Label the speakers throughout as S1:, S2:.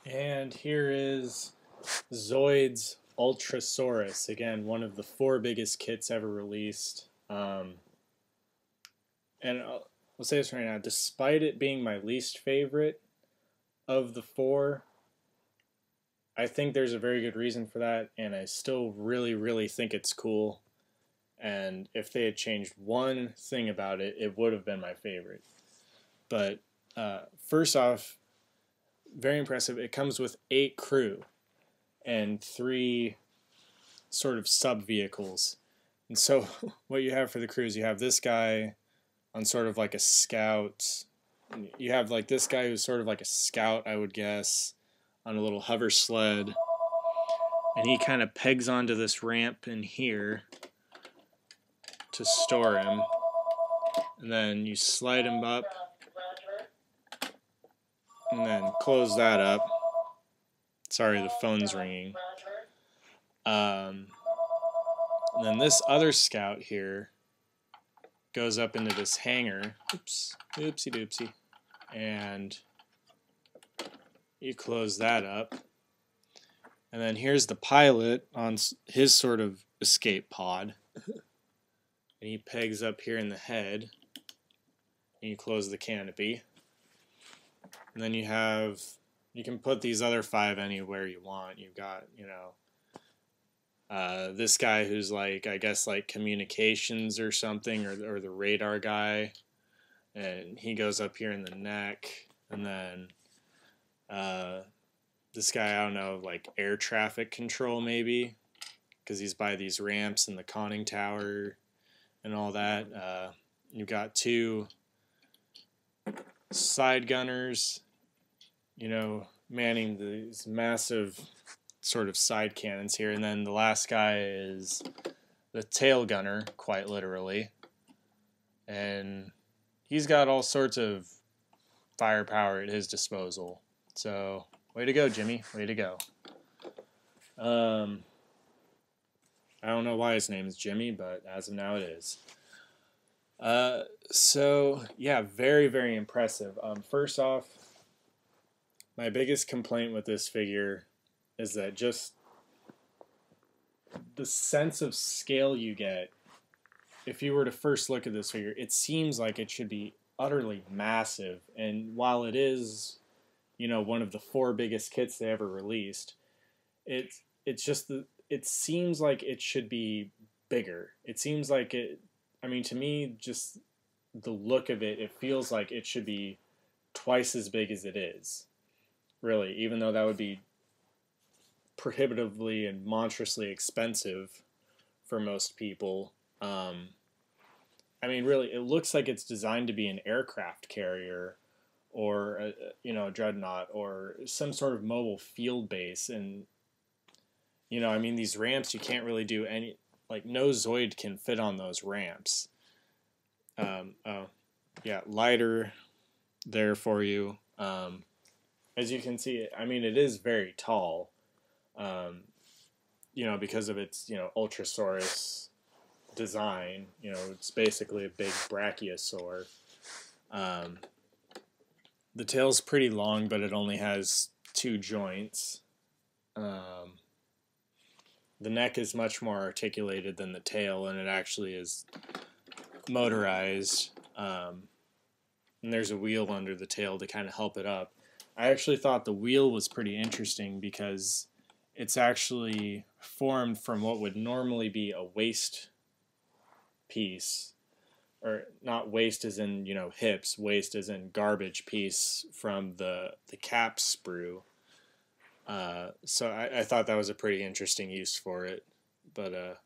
S1: And here is Zoids Ultrasaurus. Again, one of the four biggest kits ever released. And I'll say this right now, despite it being my least favorite of the four, I think there's a very good reason for that, and I still really, really think it's cool. And if they had changed one thing about it, it would have been my favorite. But first off, very impressive. It comes with 8 crew and 3 sort of sub vehicles. And so, what you have for the crews, you have this guy on sort of like a scout. You have like this guy who's sort of like a scout, I would guess, on a little hover sled. And he kind of pegs onto this ramp in here to store him. And then you slide him up and then close that up. Sorry, the phone's ringing. And then this other scout here goes up into this hangar. Oops, oopsie doopsie. And you close that up. And then here's the pilot on his sort of escape pod. And he pegs up here in the head. And you close the canopy. And then you can put these other 5 anywhere you want. You've got, this guy who's like, I guess like communications or something, or the radar guy. And he goes up here in the neck. And then this guy, I don't know, like air traffic control maybe, because he's by these ramps and the conning tower and all that. You've got 2 side gunners, manning these massive sort of side cannons here. And then the last guy is the tail gunner, quite literally. And he's got all sorts of firepower at his disposal. So, way to go, Jimmy. Way to go. I don't know why his name is Jimmy, but as of now it is. So, yeah, very, very impressive. First off, my biggest complaint with this figure is that just the sense of scale you get, if you were to first look at this figure, it seems like it should be utterly massive. And while it is, one of the 4 biggest kits they ever released, it's just it seems like it should be bigger. It seems like to me, just the look of it, it feels like it should be twice as big as it is. Really, even though that would be prohibitively and monstrously expensive for most people. Really, it looks like it's designed to be an aircraft carrier or a dreadnought or some sort of mobile field base. And these ramps, you can't really do any, like, no Zoid can fit on those ramps. Lighter there for you. As you can see, it is very tall, because of its, Ultrasaurus design. It's basically a big brachiosaur. The tail's pretty long, but it only has 2 joints. The neck is much more articulated than the tail, and it actually is motorized. And there's a wheel under the tail to kind of help it up. I actually thought the wheel was pretty interesting because it's actually formed from what would normally be a waste piece, or not waste as in hips, waste as in garbage piece from the cap sprue. So I thought that was a pretty interesting use for it, but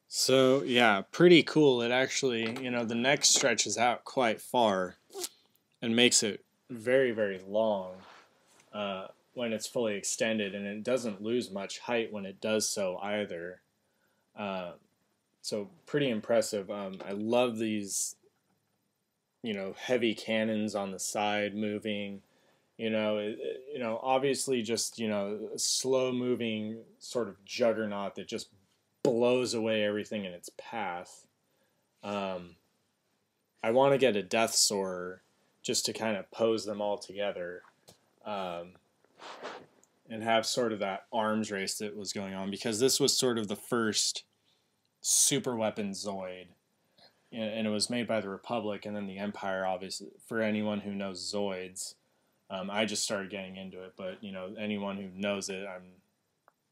S1: so yeah, pretty cool. It actually, the neck stretches out quite far and makes it very, very long when it's fully extended, and it doesn't lose much height when it does so either. So pretty impressive. I love these heavy cannons on the side moving. Obviously just a slow moving sort of juggernaut that just blows away everything in its path. I want to get a Death Soarer just to kind of pose them all together, and have sort of that arms race that was going on, because this was sort of the first super weapon Zoid, and it was made by the Republic and then the Empire, obviously, for anyone who knows Zoids. I just started getting into it, but anyone who knows it, I'm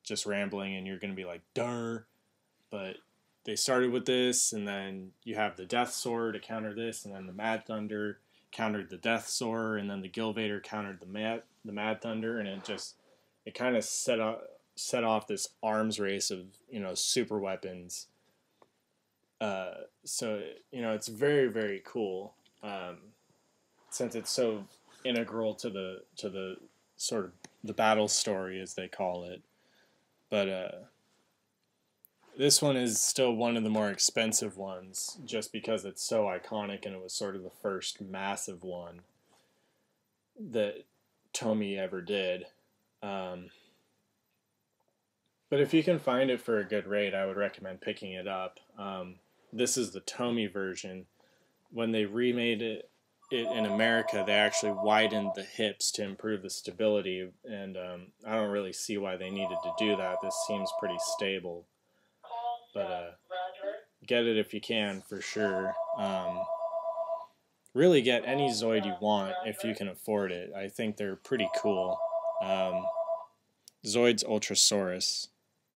S1: just rambling and you're going to be like, "Durr." But they started with this, and then you have the Death Soarer to counter this, and then the Mad Thunder countered the Death Soarer, and then the Gilvader countered the Mad Thunder, and it kind of set off this arms race of super weapons. So it's very, very cool, since it's so integral to the sort of the battle story, as they call it. But this one is still one of the more expensive ones, just because it's so iconic, and it was sort of the first massive one that Tomy ever did. But if you can find it for a good rate, I would recommend picking it up. This is the Tomy version. When they remade it in America, they actually widened the hips to improve the stability, and I don't really see why they needed to do that. This seems pretty stable. But get it if you can, for sure. Really get any Zoid you want if you can afford it. I think they're pretty cool. Zoids Ultrasaurus.